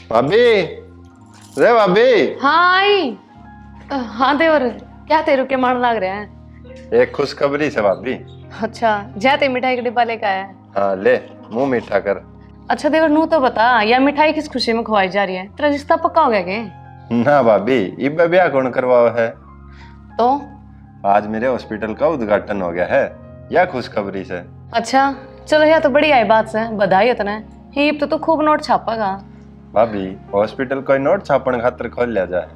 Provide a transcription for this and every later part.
भाभी, रे भाभी। हाँ आई। हाँ देवर, क्या तेरू के मन लग रहा है? एक खुशखबरी से भाभी। अच्छा, जाते मिठाई का डिब्बा लेकर आया है। हाँ ले, मुंह मीठा कर। अच्छा देवर, नू तो बता, या मिठाई किस खुशी में खवाई जा रही है? तेरा रिश्ता पक्का हो गया के? ना भाभी, इब ब्याह कौन करवाओ है। तो आज मेरे हॉस्पिटल का उद्घाटन हो गया है, या खुशखबरी से। अच्छा, चलो यह तो बड़ी आई बात से, बधाई इतना। ही तो खूब नोट छापागा। भाभी, हॉस्पिटल कोई नोट छापन खातर खोल लिया जाए।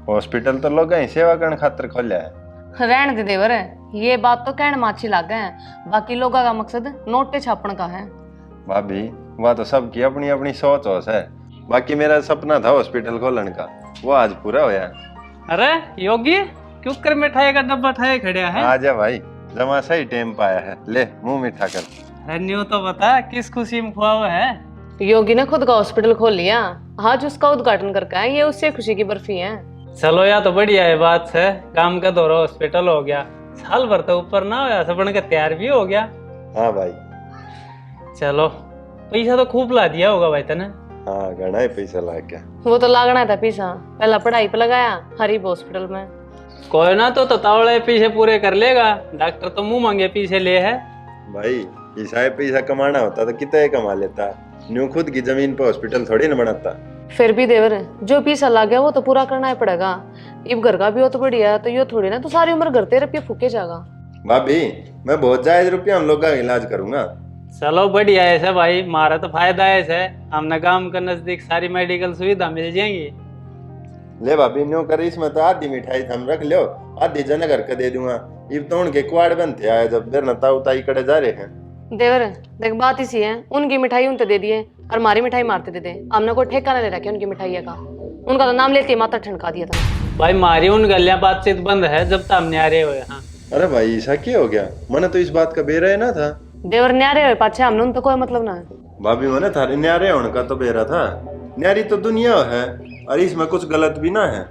हॉस्पिटल तो लोग सेवा करने खातर खोलिया है। रहने दे देवर, ये बात तो कहने में अच्छी लग है, बाकी लोगों का मकसद नोटे छापन का है। भाभी, वह तो सबकी अपनी अपनी सोच होश है। बाकी मेरा सपना था हॉस्पिटल खोलने का, वो आज पूरा होया। अरे योगी, क्यों कर मिठाई का डब्बा ठाए खड़िया है? आजा भाई, जमा सही टाइम पाया है। ले मुंह मीठा कर। अरे न्यू तो बता, किस खुशी में खुआ हुआ है? योगी ने खुद का हॉस्पिटल खोल लिया, आज उसका उद्घाटन करके आए, ये उससे खुशी की बर्फी है। चलो या तो बढ़िया है बात है, काम का दौरा हॉस्पिटल हो गया, साल भर तो ऊपर ना होया, सबन का तैयार भी हो गया। हाँ भाई। चलो, पैसा तो खूब ला दिया होगा भाई तने। हाँ, घना ही पैसा लाग गया। वो तो लागना था पैसा, पहला पढ़ाई पे लगाया हरीब हॉस्पिटल में। कोई ना तो तावड़े पीछे पूरे कर लेगा, डॉक्टर तो मुंह मांगे पीछे ले है। भाई, ऐसा पैसा कमाना होता तो कितना ही कमा लेता। न्यू खुद की जमीन पर हॉस्पिटल थोड़ी ना बनाता। फिर भी देवर, जो पैसा लग गया वो तो पूरा करना ही पड़ेगा। इब घर का भी हो तो बढ़िया, तो ये थोड़ी ना तो सारी उम्र घर तेरे रुपये फूके जाएगा। भाभी, मैं बहुत जायज रुपया हम लोग का इलाज करूंगा। चलो बढ़िया है ऐसा भाई, मारा तो फायदा है ऐसे, हमने काम के नजदीक सारी मेडिकल सुविधा मिल जाएंगी। ले भाभी, न्यू कर इसमें तो आधी मिठाई हम रख लो, आधी जन घर का दे दूंगा। इब तो उनके क्वाड बनते आए जब देर नता उताई कड़े जा रहे हैं। देवर देख, बात इसी है, उनकी मिठाई उनते दे दिए और हमारी मिठाई मारते दे दे। हमने कोई ठेका ना ले रखा उनकी मिठाई का, उनका तो नाम लेते ही माथा ठनका दिया था। भाई मारी उन गलियां बातचीत बंद है जब तक हमने आ रहे हो यहाँ। अरे भाई, ऐसा क्या हो गया? मैंने तो इस बात का बेरा है ना था। देवर न्यारे हुए पाछे, हमने उन तो कोई मतलब ना है। भाभी, मैंने थारे न्यारे होने का तो बेरा था। न्यारी तो दुनिया है और इसमें कुछ गलत भी ना है,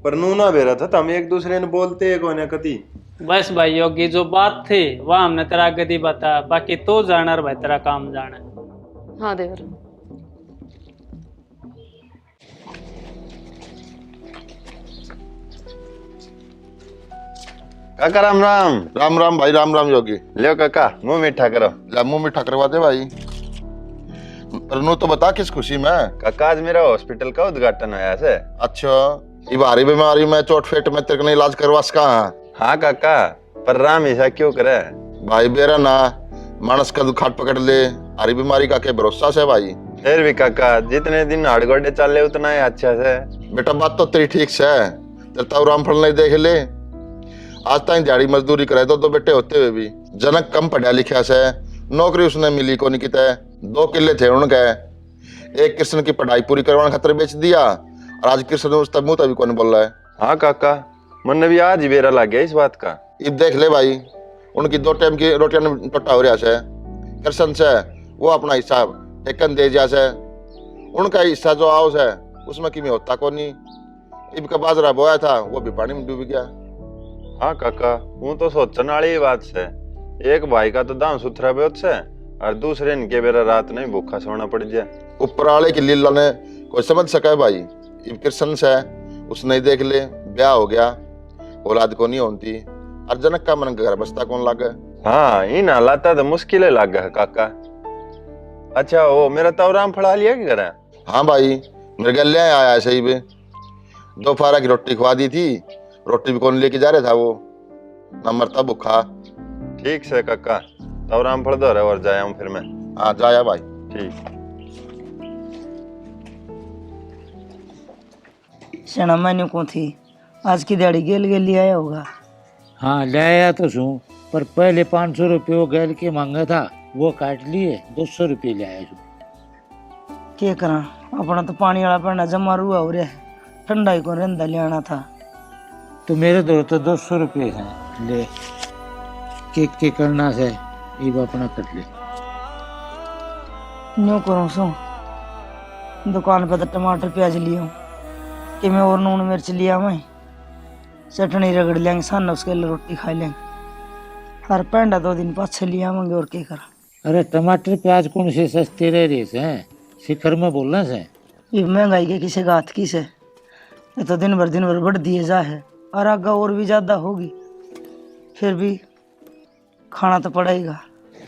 पर नू ना बेरा था तो हम एक दूसरे ने बोलते है कोने कती। बस भाई योगी, जो बात थी वह हमने तेरा गति बता, बाकी तो जाना भाई तेरा काम जाना। हाँ देवर। काका राम राम। राम राम भाई, राम राम योगी। लियो काका, मुंह मीठा करो। ला मुंह मीठा करवा दे भाई। पर नू तो बता किस खुशी में? काका, आज मेरा हॉस्पिटल का उद्घाटन होया से। अच्छा, ये भारी बीमारी में चोट फेट में तेरे को नहीं इलाज करवा सका? हाँ काका, पर राम ऐसा क्यों करे? भाई बेरा ना, मानस का दुखाट पकड़ ले, हरी बीमारी का क्या भरोसा से भाई। फिर भी काका, जितने दिन हाड़ गोडे चल ले उतना ही अच्छा से। बेटा बात तो तेरी ठीक से है, तेरे ताऊ रामफल नहीं देख ले। आज तक दिहाड़ी मजदूरी करे तो बेटे होते हुए भी जनक कम पढ़ा लिखा से नौकरी उसने मिली को नहीं किता। 2 किले थे उनके, एक कृष्ण की पढ़ाई पूरी करवाने खातिर बेच दिया और आज कृष्ण उसका मुंह तभी कौन बोल रहा है। हाँ काका, मन भी आज ही बेरा लग गया इस बात का। अब देख ले भाई, उनकी 2 टाइम की रोटियां टोटा हो रहा है। कृष्ण से वो अपना हिस्सा टेकन दे जा से, उनका हिस्सा जो आओ है उसमें किमी होता को नहीं। इब का बाजरा बोया था वो भी पानी में डूब गया। हाँ काका, वो तो सोचने वाली बात से। एक भाई का तो दाम सुथरा बेच से और दूसरे इनके बेरा रात नहीं भूखा सोना पड़ जाए। ऊपर वाले की लीला ने कोई समझ सका है भाई। इब कृष्ण से उसने देख ले ब्याह हो गया, औलाद को नहीं होती और जनक का मन घर बसता कौन लागे। हाँ, इन हालात तो मुश्किल लग गया काका। अच्छा, वो मेरा तो राम फड़ा लिया कि करे? हाँ भाई, मेरे गले आया सही भी। 2 फारा की रोटी खवा दी थी, रोटी भी कौन लेके जा रहा था वो, न मरता भूखा। ठीक से काका, तो राम फड़ दो रहे और जाया हूँ फिर मैं। हाँ जाया भाई। ठीक। सना मैंने को थी आज की दिहाड़ी गेल गेल ले आया होगा। हाँ ले आया तो सू, पर पहले 500 रुपये वो गैल के मांगा था, वो काट लिए, 200 रुपये ले आया। क्या करा, अपना तो पानी वाला पड़ना जमा रुआ हो रहा है, ठंडा ही को रंदा ले आना था। तो मेरे दो तो 200 रुपये हैं, ले केक के करना से ये अपना कट ले। न्यू करूँ सो, दुकान पे तो टमाटर प्याज लिया कि मैं और नून मिर्च लिया, मैं चटनी रगड़ लेंगे, सान उसके लिए रोटी खा लेंगे। हर पेंडा 2 दिन पाछे लिया आवेंगे और क्या करा। अरे टमाटर प्याज कौन से सस्ते रह रहे हैं, शिखर में बोलना से। ये महंगाई के किसे गात की से, ये तो दिन भर बढ़ दिए जा है और आगा और भी ज्यादा होगी। फिर भी खाना तो पड़ेगा,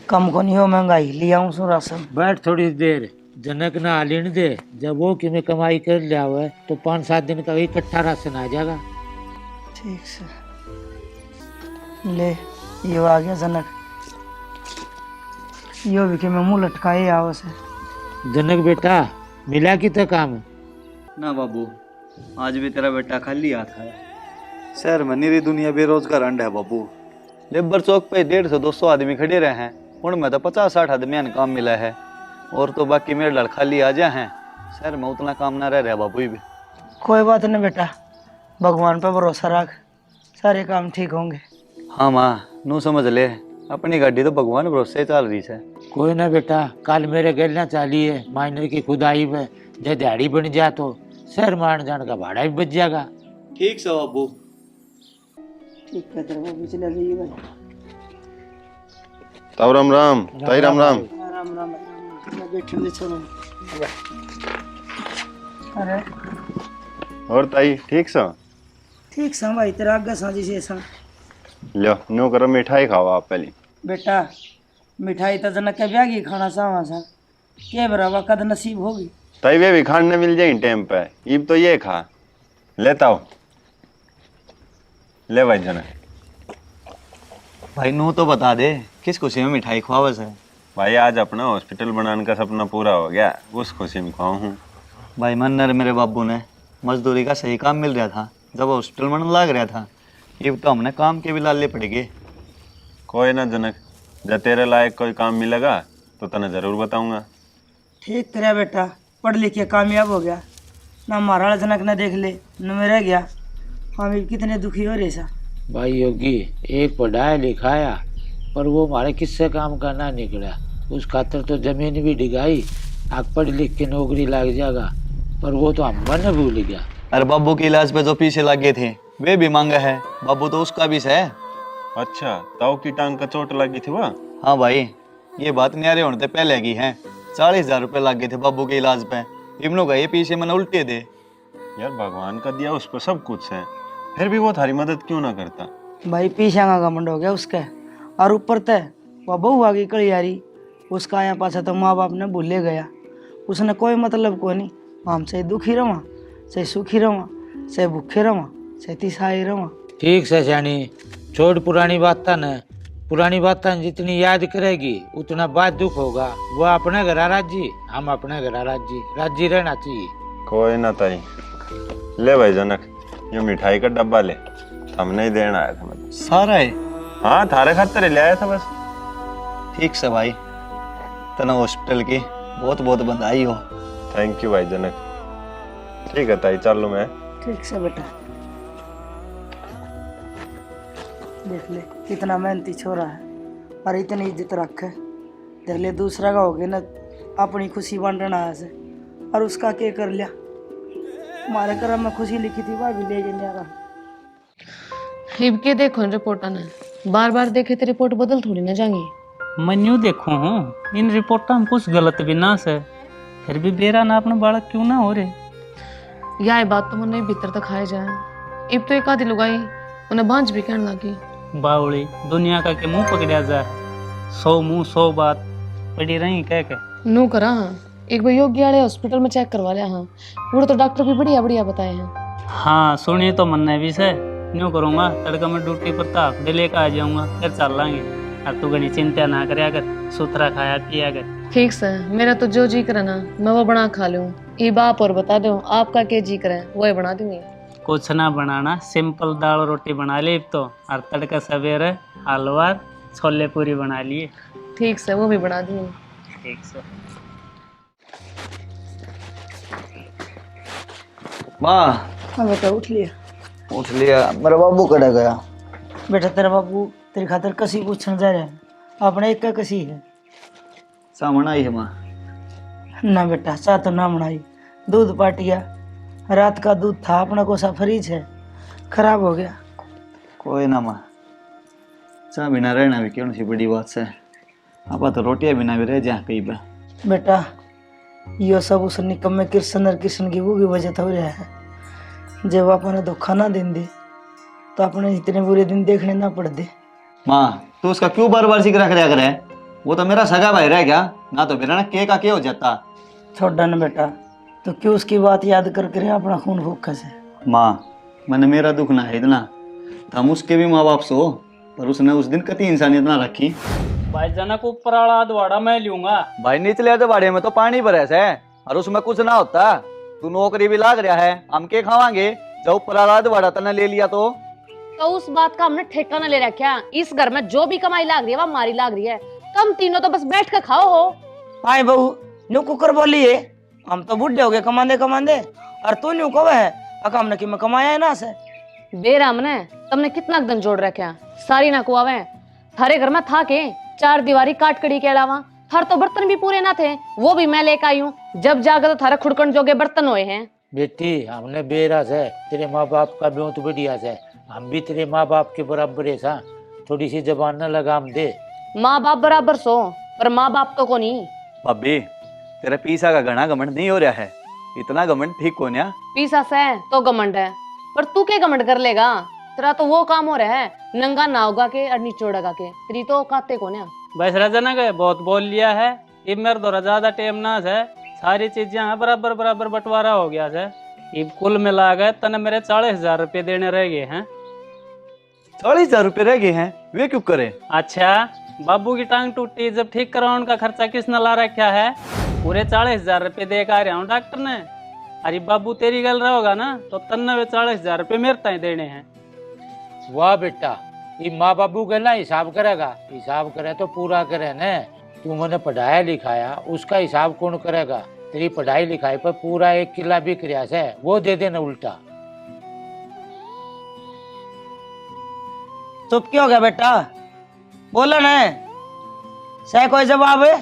कम को नहीं हो महंगाई। लिया हूँ सो राशन। बैठ थोड़ी देर, जनक ना हालिन दे। जब वो कि मैं कमाई कर लिया हुआ है तो 5-7 दिन का इकट्ठा राशन आ जाएगा। ठीक से ले, ये आ गया जनक। यो भी कि मैं मुंह लटकाए आओ से। जनक बेटा, मिला कि तो काम? ना बाबू, आज भी तेरा बेटा खाली हाथ है। शहर में निरी दुनिया बेरोजगार अंड है बाबू। लेबर चौक पे 150-200 आदमी खड़े रहे हैं, उनमें तो 50-60 आदमी ने काम मिला है, और तो बाकी मेरे लड़ खाली आ जा हैं। शहर में उतना काम ना रह रहा बाबू ही भी। कोई बात नहीं बेटा, भगवान पर भरोसा रख, सारे काम ठीक होंगे। हाँ माँ, नू समझ ले, अपनी गाड़ी तो भगवान भरोसे चल रही है। कोई ना बेटा, कल मेरे गलना चाली है माइनर की खुदाई में, जब दिहाड़ी बन जा तो शहर मान जाने का भाड़ा भी बच जाएगा। ठीक से बाबू। ठीक है तेरे बाबू, चला जाइए भाई। ताऊ राम राम, ताई राम राम। राम राम, मैं बैठने दे चलो। अरे और ताई ठीक सा? ठीक सा भाई, तेरा आगे साजी से सा। लो नो करो, मिठाई खाओ आप पहले। बेटा मिठाई तो जनक के ब्याह की खाना चाहवा सा, के बराबर कद नसीब होगी। ताई वे भी खाने मिल जाए टाइम पे, इब तो ये खा लेता हो। ले भाई जनक। भाई नू तो बता दे, किस खुशी में मिठाई खुआवस है? भाई आज अपना हॉस्पिटल बनाने का सपना पूरा हो गया, उस खुशी में खाऊं हूँ। भाई मन्नर मेरे बाबू ने मजदूरी का सही काम मिल रहा था, जब हॉस्पिटल में लग रहा था। ये तो हमने काम के भी लाले पड़ गए। कोई ना जनक, जब तेरे लायक कोई काम मिलेगा तो तने जरूर बताऊंगा। ठीक तेरा बेटा पढ़ लिख के कामयाब हो गया ना, हमारा जनक न देख ले न में रह गया। हम भी कितने दुखी हो रहे सा। भाई योगी, एक पढ़ाया लिखाया पर वो हमारे किससे काम करना निकला। उस खातर तो जमीन भी डिगाई, आग पढ़ लिख के नौकरी लग जाएगा, पर वो तो हम मन भूल गया। अरे बाबू के इलाज पे जो पीछे लगे थे वे भी मांगा है, बाबू तो उसका भी है। अच्छा, ताऊ की टांग का चोट लगी थी वह? हाँ भाई, ये बात न्यारे होने से पहले की है। 40,000 रुपये लग गए थे बाबू के इलाज पे। इमनो का ये पीछे मैंने उल्टे दे। यार भगवान का दिया उस पर सब कुछ है, फिर भी वो थारी मदद क्यों ना करता? भाई पीछे का घमंड हो गया उसका, और ऊपर तय वह बहू आ गई कलियारी। उसका यहाँ पास तो माँ बाप ने भूले गया। उसने कोई मतलब को नहीं, हम से दुखी रवा, से सुखी रवा, से भूखे रवा, से तिसाई रवा। ठीक से जानी, छोड़ पुरानी बातें न। पुरानी बातें जितनी याद करेगी उतना बाद दुख होगा। वो अपने घर राजी, हम अपने घर राजी, राजी रहना चाहिए। कोई ना ताई। ले भाई जनक, ये मिठाई का डब्बा ले, हमने ही देना आया था। मैं सारा है? हाँ, थारे खातिर ले आया था बस। ठीक से भाई, तना हॉस्पिटल की बहुत बहुत बधाई हो। थैंक यू भाई जनक। ठीक है ताई, चलो मैं। ठीक से बेटा, देख ले कितना मेहनती छोरा है और इतनी इज्जत रखे। देख ले दूसरा का हो गया ना, अपनी खुशी बांटना आया से, और उसका क्या कर लिया। हमारे करम में खुशी लिखी थी वह भी ले जा रहा। इब के देखो रिपोर्ट ने, बार बार देखे तो रिपोर्ट बदल थोड़ी ना जाएंगी। मैं न्यू देखो हूँ, इन रिपोर्टा में कुछ गलत भी ना से, फिर भी बेरा ना अपना बालक क्यों ना हो रहे। यह बात तो मन भीतर तक खाए जाए। इब तो एक आधी लुगाई उन्हें बांझ भी कहने लगी। बावड़ी दुनिया का के मुंह पकड़ा जा, 100 मुंह 100 बात पड़ी रही कह के। नू करा हाँ, एक बार योग्य वाले हॉस्पिटल में चेक करवा लिया। हाँ, पूरे तो डॉक्टर भी बढ़िया बढ़िया बताए हैं। हाँ सुनिए तो मन भी से न्यू करूँगा, तड़का मैं ड्यूटी पर तो हाफ डे लेकर आ जाऊँगा, फिर चल लांगे। और तू घनी चिंता ना करे, अगर सुथरा खाया पिया कर। ठीक से, मेरा तो जो जी करे ना मैं वो बना खा लूँ। ये बाप और बता दो आपका क्या जी करे वो बना दूंगी। कुछ ना बनाना, सिंपल दाल रोटी बना ली तो, और तड़का सवेरे हलवा छोले पूरी बना लिए। ठीक से, वो भी बना दूंगी। ठीक से। माँ हाँ बेटा उठ लिया। उठ लिया, मेरा बाबू कड़ा गया। बेटा तेरा बाबू तेरी खातिर कसी पूछने जा रहा है, अपने एक का कसी है। सामने आई है माँ। ना बेटा चाह तो ना बनाई, दूध पाट गया, रात का दूध था अपना को सा फ्रिज है, खराब हो गया। कोई ना माँ, चाह बिना रहना भी क्यों सी बड़ी बात है। आप तो रोटियां बिना भी रह जा कहीं पे। बेटा यो सब उस निकम्मे कृष्ण और कृष्ण की वो की वजह तो हो रहा है। जब अपने धोखा ना दिन दे तो अपने इतने बुरे दिन देखने ना पड़ दे। माँ तो उसका क्यों बार बार जिक्र कराया करे? वो तो मेरा सगा भाई रह गया ना, तो मेरा ना के का के हो जाता। छोड़ा न बेटा, तो क्यों उसकी बात याद करके अपना खून फूका से। माँ मैंने मेरा दुख ना है इतना, हम उसके भी माँ बाप सो, पर उसने उस दिन कति इंसानियत ना रखी। भाई जनक ऊपर वाला अधवाड़ा मैं लूंगा। भाई निचले अधवाड़े में तो पानी भरे से और उसमें कुछ ना होता। तू नौकरी भी लाग रहा है, हम के खावांगे जब ऊपर वाला अधवाड़ा तने ले लिया तो उस बात का हमने ठेका ना ले रखा। इस घर में जो भी कमाई लाग रही है वह हमारी लाग रही है। तुम तीनों तो बस बैठ कर खाओ हो। आए बहू न्यू कुकर बोली है, हम तो बुढ़े हो गए कमांदे कमांदे, और तू न्यू कब है अका हमने कि मैं कमाया है ना से। बेराम ने तुमने कितना धन जोड़ रखा, सारी ना कुआवे थारे घर में था के 4 दीवारी काट कड़ी के अलावा थार तो बर्तन भी पूरे ना थे, वो भी मैं लेकर आई हूँ। जब जाकर तो थारा खुड़कन जोगे बर्तन हुए हैं। बेटी हमने बेराज है, तेरे माँ बाप का भी तो बढ़िया है, हम भी तेरे माँ बाप के बराबर है सा, थोड़ी सी जबान न लगाम दे। माँ बाप बराबर सो पर माँ बाप तो को नहीं। भाभी तेरा पीसा का घना घमंड नहीं हो रहा है, इतना घमंड ठीक हो ना। पीसा से तो घमंड है, पर तू क्या घमंड कर लेगा? तेरा तो वो काम हो रहा है नंगा नावगा के और नीचोड़ लगा के, तेरी तो काते को ना। बस जनक बहुत बोल लिया है, अब मेरे द्वारा ज्यादा टेम ना है, सारी चीजें हैं बराबर बराबर बंटवारा हो गया है। अब कुल मिला गए तने मेरे 40,000 रुपये देने रह गए हैं। 40,000 रुपये रह गए हैं, वे क्यों करे? अच्छा बाबू की टांग टूटी जब ठीक कराने का खर्चा किसने ला रखा है? पूरे 40,000 रुपये दे कर आया हूँ डॉक्टर ने। अरे बाबू तेरी गल रहोगा ना तो तन्ने 40,000 रुपये मेरे ताई देने हैं। वाह बेटा, ये माँ बाबू का ना हिसाब करेगा, हिसाब करे तो पूरा करे न। तू मैंने पढ़ाया लिखाया, उसका हिसाब कौन करेगा? तेरी पढ़ाई लिखाई पर पूरा 1 किला बिक रहा है, वो दे देना उल्टा। चुप क्यों हो गया बेटा, बोला ना सह कोई जवाब है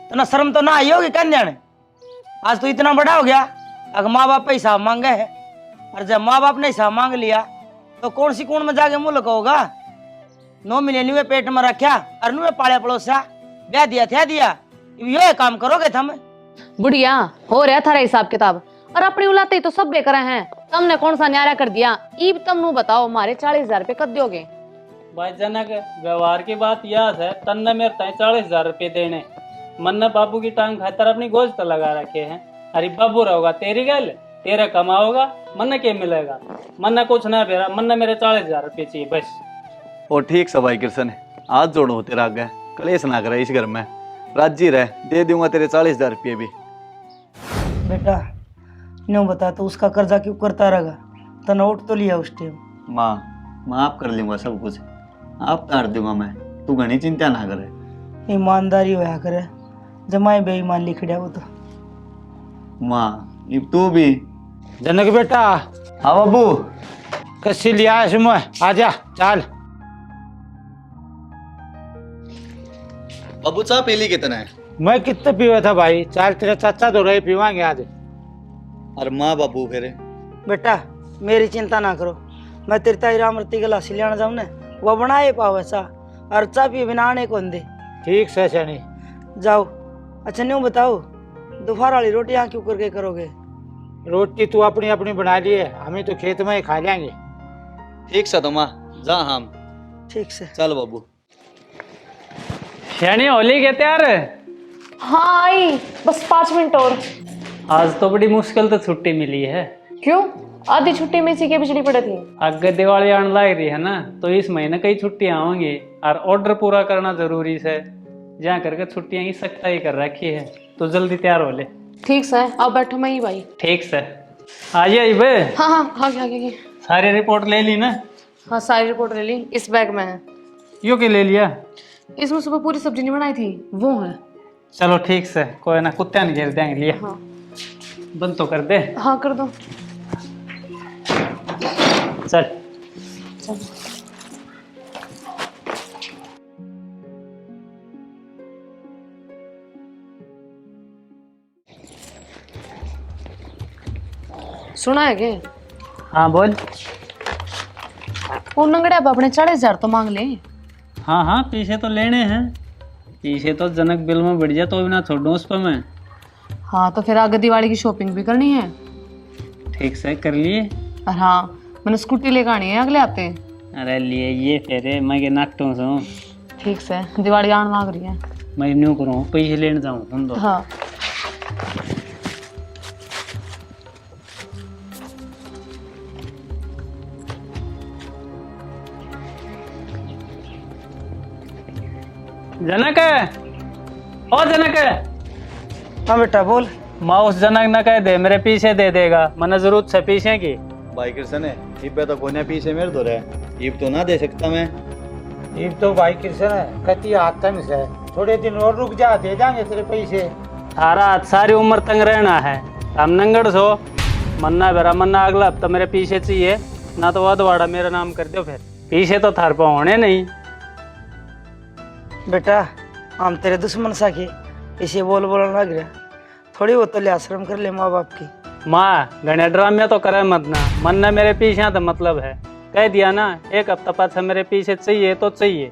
तो ना शर्म तो ना आई होगी कन्या ने। आज तू इतना बड़ा हो गया, अगर माँ बाप पे हिसाब मांगे है, और जब माँ बाप ने हिसाब मांग लिया तो कौन सी कौन में जाके मुँह लगाओगा? 9 महीने नुए पेट में रखा और नुए पाले पड़ोसा ब्याह दिया था दिया, ये काम करोगे थम? बुढ़िया हो रहा थारा हिसाब किताब, और अपनी उलाते तो सब बेकर हैं। तुमने कौन सा न्यारा कर दिया? ईब तुम नु बताओ हमारे 40,000 रुपये कद दोगे? भाई जनक व्यवहार की बात याद है, तन्ने मेरे ताई 40,000 रुपये देने। मन ने बाबू की टांग खातर अपनी गोश्त तो लगा रखे हैं। अरे बाबू रहोगा तेरी गल, तेरा कमाओगा, मन क्या मिलेगा? मन ने कुछ ना बेरा, मन ने मेरे 40,000 रुपये चाहिए बस। और ठीक सभाई कृष्ण, हाथ जोड़ो तेरा आगे, कलेश ना करे इस घर में, राजी रह, दे दूंगा तेरे 40,000 रुपये भी। बेटा न्यू बता तो उसका कर्जा क्यों करता रहेगा? तो नोट तो लिया उस टाइम। माँ माफ कर लूंगा सब कुछ, आप तार दूंगा मैं, तू घनी चिंता ना करे। ईमानदारी होया करे, जमाए बेईमान लिखड़िया वो तो। माँ अब तू भी। जनक बेटा हाँ बाबू। कस्सी लिया है सुमय, आजा चल। बाबू चाह पी ली कितना है? मैं कितने पीवा था भाई, चाल तेरा चाचा तो रहे पीवांगे आज। और माँ बाबू फिर? बेटा मेरी चिंता ना करो, मैं तेरी ताई रामरती गिलासी लेना जाऊँ ना, वो बनाए पावे सा, और चा पी बिना आने कौन दे। ठीक से शनि जाओ। अच्छा न्यू बताओ दोपहर वाली रोटी यहाँ क्यों करके करोगे? रोटी तू अपनी अपनी बना लिए, हमें तो खेत में ही खा लेंगे। ठीक से तो माँ जा हम। ठीक से चल बाबू। शनि होली के तैयार? हाँ आई, बस 5 मिनट और। आज तो बड़ी मुश्किल तो छुट्टी मिली है। क्यों? आधी छुट्टी में इसी के बिजली पड़ी थी। आगे दिवाली आने लग रही है ना, तो इस महीने कई छुट्टियां आएंगी और ऑर्डर पूरा करना जरूरी है। जहाँ करके छुट्टियां की सख्ताई कर रखी है, तो जल्दी तैयार हो ले। ठीक से अब बैठो मैं ही भाई। ठीक से आ जाइए बे। हाँ हाँ आगे। सारी रिपोर्ट ले ली ना? हाँ सारी रिपोर्ट ले ली, इस बैग में है। यो के ले लिया? इसमें सुबह पूरी सब्जी नहीं बनाई थी, वो है। चलो ठीक से, कोई ना कुत्ते नहीं घेर देंगे। लिया हाँ बंद तो कर दे। हाँ कर दो। चल सुना है के? हाँ बोल। वो नंगड़े अब अपने 40,000 तो मांग ले। हाँ हाँ पीछे तो लेने हैं, पीछे तो जनक बिल में बढ़ जाए तो भी ना छोड़ूं उस पर मैं। हाँ तो फिर आगे दिवाली की शॉपिंग भी करनी है। ठीक से कर लिए। और हाँ मैंने स्कूटी लेकर आनी है अगले हफ्ते। अरे लिए ये फेरे मैं के नाटों से ठीक से दिवाली आने मांग रही है। मैं न्यू करूँ पैसे लेने जाऊँ सुन दो। हाँ जनक ओ जनक, हाँ बेटा बोल। माँ उस जनक न कह दे मेरे पीछे दे देगा, मना जरूरत से पीछे की। भाई कृष्ण है इब तो कोने पीछे मेरे तो रहे, इब तो ना दे सकता मैं। ये तो भाई कृष्ण है कति आतंक से, थोड़े दिन और रुक जा, दे देंगे तेरे पैसे। थारा सारी उम्र तंग रहना है, हम नंगड़ सो मन्ना बेरा मन्ना अगला हफ्ता मेरे पीछे चाहिए, ना तो वादा मेरा नाम कर दो, फिर पीछे तो थार पर होने नहीं। बेटा हम तेरे दुश्मन सा के इसे बोल बोलने लग रहा, थोड़ी बहुत तो आश्रम कर ले माँ बाप की। माँ घने ड्रामे तो करे मत ना, मन्ना मेरे पीछे तो मतलब है, कह दिया ना एक हफ्ता पाछा मेरे पीछे चाहिए तो चाहिए।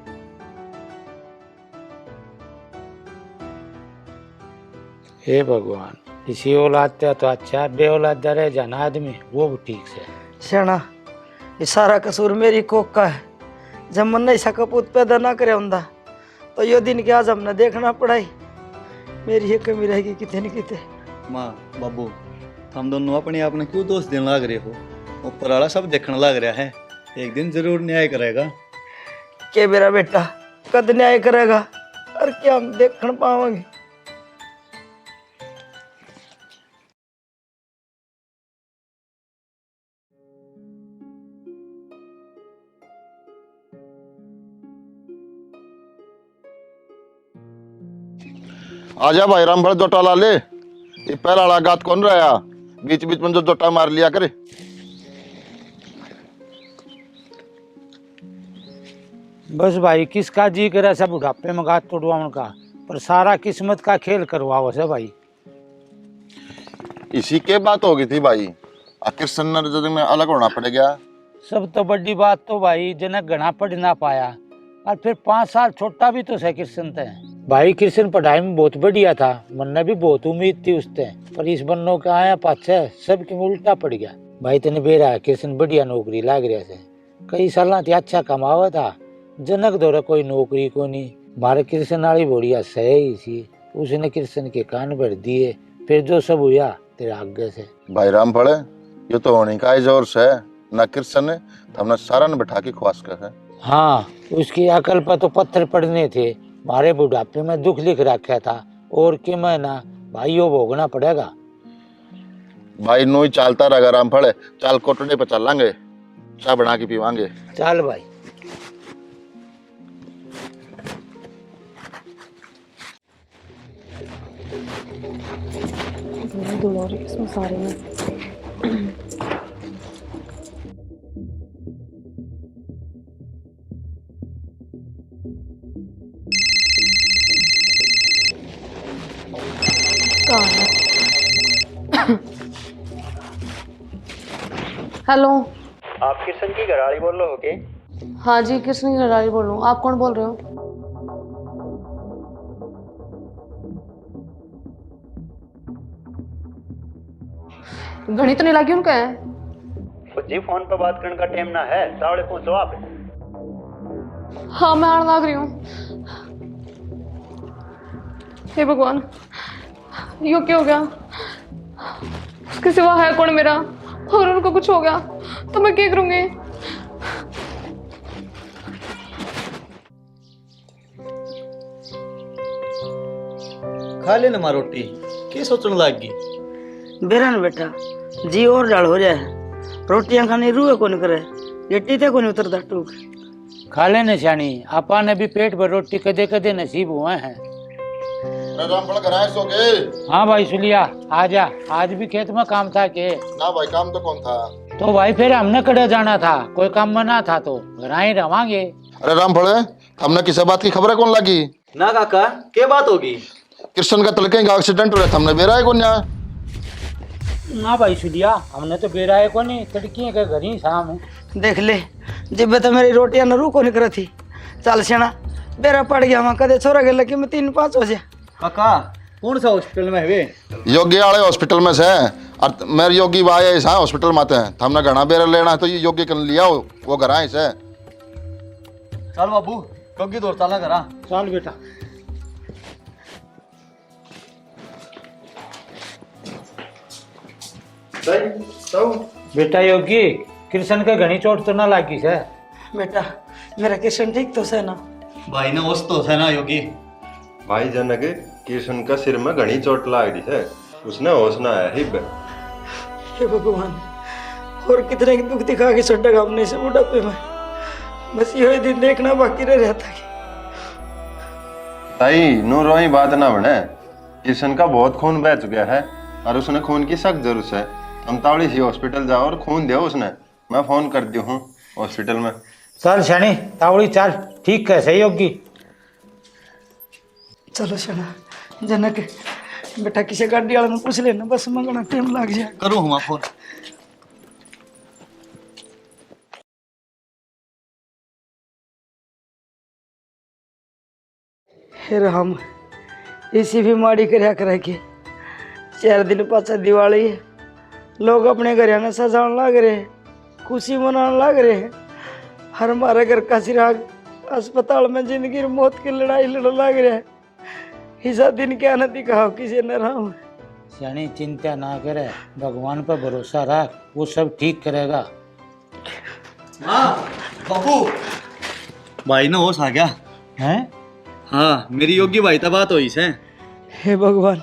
हे भगवान, इसी औलाद तो अच्छा, बे औलाद रह जाना आदमी वो भी ठीक से। शना ये सारा कसूर मेरी कोक का है, जब मन ऐसा कपूत पैदा ना करे होंदा तो यो दिन के आज हमने देखना पड़ाई, मेरी ये कमी रहेगी कितने न कितने। माँ बाबू हम दोनों अपने आप ने क्यों दोष देने लग रहे हो, ऊपर वाला सब देखने लग रहा है, एक दिन जरूर न्याय करेगा। के मेरा बेटा कद न्याय करेगा और क्या हम देख पाओगे। आजा भाई रामफल जोटा ला ले, ये पहला वाला गात कौन रहा, बीच बीच में जो जोटा मार लिया करे। बस भाई किसका जी करे सब बुढ़ापे में गात तोड़वा उनका, पर सारा किस्मत का खेल करवाओ से भाई। इसी के बात हो गई थी भाई, आखिर सन्नर में अलग होना पड़ेगा। सब तो बड़ी बात तो भाई जनक घना पढ़ ना पाया, और फिर 5 साल छोटा भी तो है कृष्ण थे। भाई कृष्ण पढ़ाई में बहुत बढ़िया था, मन भी बहुत उम्मीद थी उससे, पर इस बन्नो का आया पाछे सबके में उल्टा पड़ गया। भाई तेने बेरा कृष्ण बढ़िया नौकरी लाग रहा से, कई साल अच्छा कमावा था, जनक दौरा कोई नौकरी को नहीं, मारे कृष्ण वाली बढ़िया सही सी, उसने कृष्ण के कान भर दिए, फिर जो सब हुआ तेरे आगे से। भाई रामफल ये तो होने का जोर से न कृष्ण ने हमने सारा ने बैठा के ख्वास कर है। हाँ उसकी अकल पर तो पत्थर पड़ने थे, मारे बुढ़ापे में दुख लिख रखा था, और कि मैं ना भाई वो भोगना पड़ेगा। भाई नो ही चालता रहेगा रामफल, चाल कोटड़े पे चलेंगे, चाय बना के पीवांगे। चल भाई। इसमें सारे में हेलो, आप कृष्ण की घरवाली बोल रहे हो के? हाँ जी कृष्ण की घरवाली बोल रहा हूँ, आप कौन बोल रहे हो? घनी तो नहीं लगी उनका है? जी फोन पर बात करने का टाइम ना है, सावड़े पहुंचो आप। हाँ मैं आने लग रही हूँ। हे भगवान यो क्या हो गया, उसके सिवा है कौन मेरा, और उनको कुछ हो गया तो मैं क्या करूंगी। खा लेना माँ रोटी, क्या सोचने लग गई? बेरा न बेटा जी और डाल हो जाए, रोटियां खाने रूए कौन करे, गेटी थे कौन उतरता टूक। खा लेने शानी, आपा ने भी पेट भर रोटी कदे कदे नसीब हुए हैं। रामफल घर आए सो गए? हाँ भाई सुलिया आजा, आज भी खेत में काम था के? ना भाई काम तो कौन था। तो भाई फिर हमने कड़े जाना था, कोई काम में ना था तो घर ही रवांगे। अरे रामफल हमने किसी बात की खबर कौन लगी? ना काका क्या बात होगी? कृष्ण का तलके का एक्सीडेंट हो रहा था, हमने बेरा है कौन यहाँ? ना भाई सुलिया हमने तो बेरा है को नहीं, तड़की के घर ही शाम है। देख ले जिब्बे तो मेरी रोटियां न रू कौन करे थी, चल सेना बेरा पड़ गया वहाँ कदे छोरा गया कि मैं 3-5 हो जाए। काका कौन सा हॉस्पिटल में है वे? योगी वाले हॉस्पिटल में से और मेरे योगी भाई ऐसा हॉस्पिटल में आते हैं। हमने घना बेर लेना है तो ये योगी कर लिया हो, वो घर आए से। चल बाबू योगी दौड़ चला करा। चल बेटा। बेटा योगी, कृष्ण के घनी चोट तो ना लागी है? बेटा मेरा किशन ठीक तो से ना? भाई ने होश तो है ना योगी? भाई जनक कृष्ण का सिर में घनी चोट लाग रही है, उसने होश ना आया हिब। हे भगवान, और कितने की दुख दिखा के छड्डा हमने से बुढ़ापे में, बस ये दिन देखना बाकी रह जाता है। ताई नू रोई बात ना बने, कृष्ण का बहुत खून बह चुका है और उसने खून की सख्त जरूरत है। हम तावड़ी सी हॉस्पिटल जाओ और खून दे उसने, मैं फोन कर दी हूँ हॉस्पिटल में। चल शनि तावड़ी चल, ठीक कैसे योगी? चलो शना जनक बेटा किसी गाड़ी वाले ने पूछ लेना, बस मंगना टाइम लग जाए। करूँ हम फोन। फिर हम इसी बीमारी करया करे के 4 दिन पाछा दिवाली है, लोग अपने घर में सजाने लग रहे हैं, खुशी मनाने लग रहे हैं। हर हमारे घर का चिराग अस्पताल में जिंदगी और मौत की लड़ाई लड़ लग रहा है। ऐसा दिन क्या न दिखाओ किसी न रहा। शनि चिंता ना करे, भगवान पर भरोसा रख, वो सब ठीक करेगा। हाँ बाबू, भाई ने होश आ गया हैं? हाँ मेरी योगी भाई तब बात हुई से। हे भगवान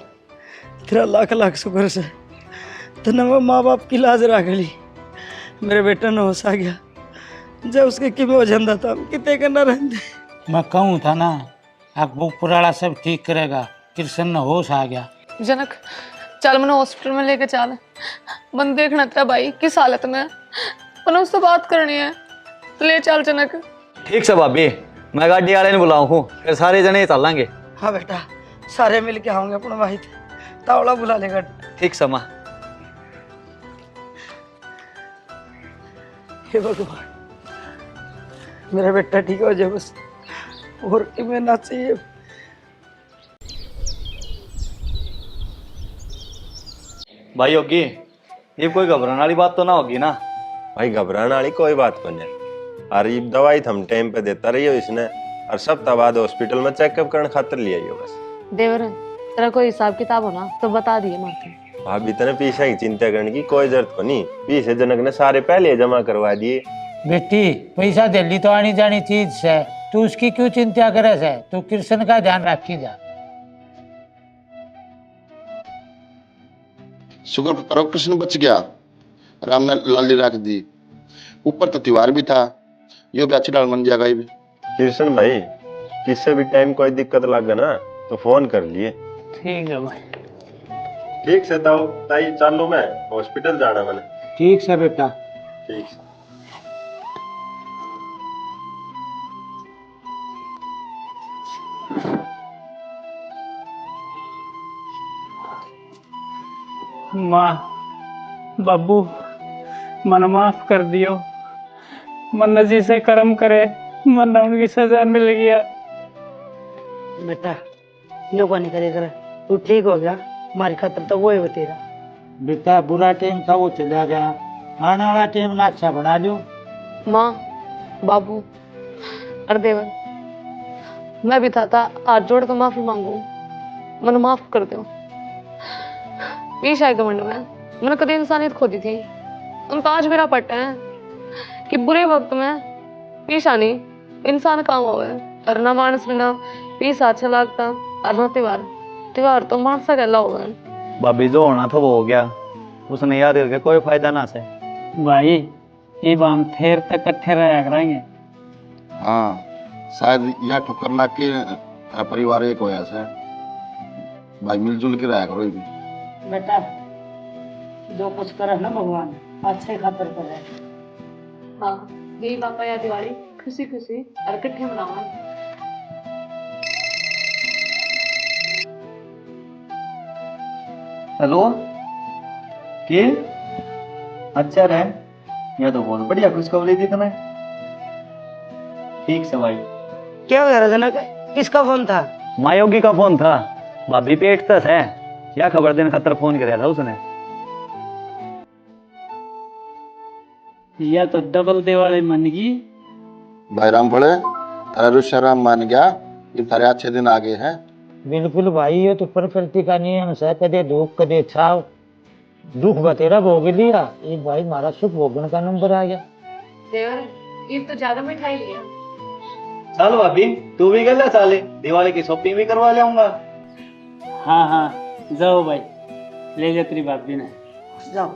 तेरा लाख लाख शुक्र से तने मैं माँ बाप की लाज रख ली। मेरे बेटा ने होश आ गया, जब उसके किमें हो जाता था हम कितने करना रहते। मैं कहूँ था ना, अब पुराना सब ठीक करेगा, कृष्ण ने होश आ गया। जनक चल मैंने हॉस्पिटल में लेके चल, मन देखना तेरा भाई किस हालत में है, मैंने उससे बात करनी है, तो ले चल जनक। ठीक से भाभी, मैं गाड़ी वाले ने बुलाऊं हूँ, फिर सारे जने चलेंगे। हाँ बेटा सारे मिल के आओगे अपना भाई, तावड़ा बुला लेगा। ठीक समा। हे भगवान मेरा बेटा ठीक हो जाए बस, और कि मैं ना चाहिए। भाई योगी ये कोई घबराने वाली बात तो ना होगी ना? भाई घबराने वाली कोई बात को नहीं, और ये दवाई हम टाइम पे देता रही हो इसने, और सप्ताह बाद हॉस्पिटल में चेकअप करने खातर लिया ही हो बस। देवरन तेरा कोई हिसाब किताब हो ना तो बता दिए माथे। भाभी इतने पीछे की चिंता करने की कोई जरूरत को नहीं, पीछे जनक ने सारे पहले जमा करवा दिए। बेटी पैसा दिल्ली तो आनी जानी चीज है, तू उसकी क्यों चिंता करे है? तू कृष्ण का ध्यान रखी जा। शुक्र करो कृष्ण बच गया, राम ने लाली रख दी, ऊपर तो त्योहार भी था, यो भी अच्छी डाल बन जाएगा। ये भी कृष्ण भाई किससे भी टाइम कोई दिक्कत लगे ना तो फोन कर लिए। ठीक है भाई। ठीक से ताऊ ताई चालू मैं हॉस्पिटल जाना मैंने। ठीक से बेटा। ठीक से। माँ बाबू मन माफ कर दियो, मन जिसे कर्म करे मन उनकी सजा मिल गया। बेटा योगा नहीं करेगा, तू ठीक हो गया, हमारी खातर तो वो है तेरा। बेटा बुरा टाइम था वो चला गया, आने वाला टाइम ना अच्छा बना लो। माँ बाबू और देवर मैं भी था हाथ जोड़ कर माफी मांगू, मन माफ कर दो। पेश आए घमंड में मैंने कभी इंसानियत खो दी थी, उनका आज मेरा पट्ट है कि बुरे वक्त में पेश आनी इंसान काम हो गए, और ना मानस बिना पेश अच्छा लगता, और ना त्योहार तो मानसा कहला हो गए। भाभी जो होना था वो हो गया, उसने याद करके कोई फायदा ना से। भाई ये हम फिर तक इकट्ठे रहा करेंगे। हाँ शायद यह ठुकर ना के परिवार एक होया से, भाई मिलजुल के रहा करो। ये भी बेटा जो कुछ करे ना भगवान अच्छे खातर करे। हाँ यही पापा या दिवाली खुशी खुशी और इकट्ठे मनावा। हेलो के अच्छा रहे, यह तो बहुत बढ़िया खुशखबरी थी तुम्हें। ठीक से भाई। क्या हो रहा जनक, किसका फोन था? माँ योगी का फोन था, भाभी पेट तस है क्या खबर देने खातर फोन कराया था उसने? या तो डबल देवाले मन की। भाई रामफल तेरा रुशराम मान गया कि तेरे अच्छे दिन आ गए हैं। बिल्कुल भाई, ये तो प्रकृति का नियम है, कदे धूप कदे छाव। दुख बतेरा भोग लिया, एक भाई हमारा सुख भोगने का नंबर आ गया। देवर ये तो ज्यादा मिठाई लिया। चल भाभी तू भी गल साले, दिवाली की शॉपिंग भी करवा लाऊंगा। हाँ हाँ जाओ भाई, ले जा तेरी भाभी ने। जाओ।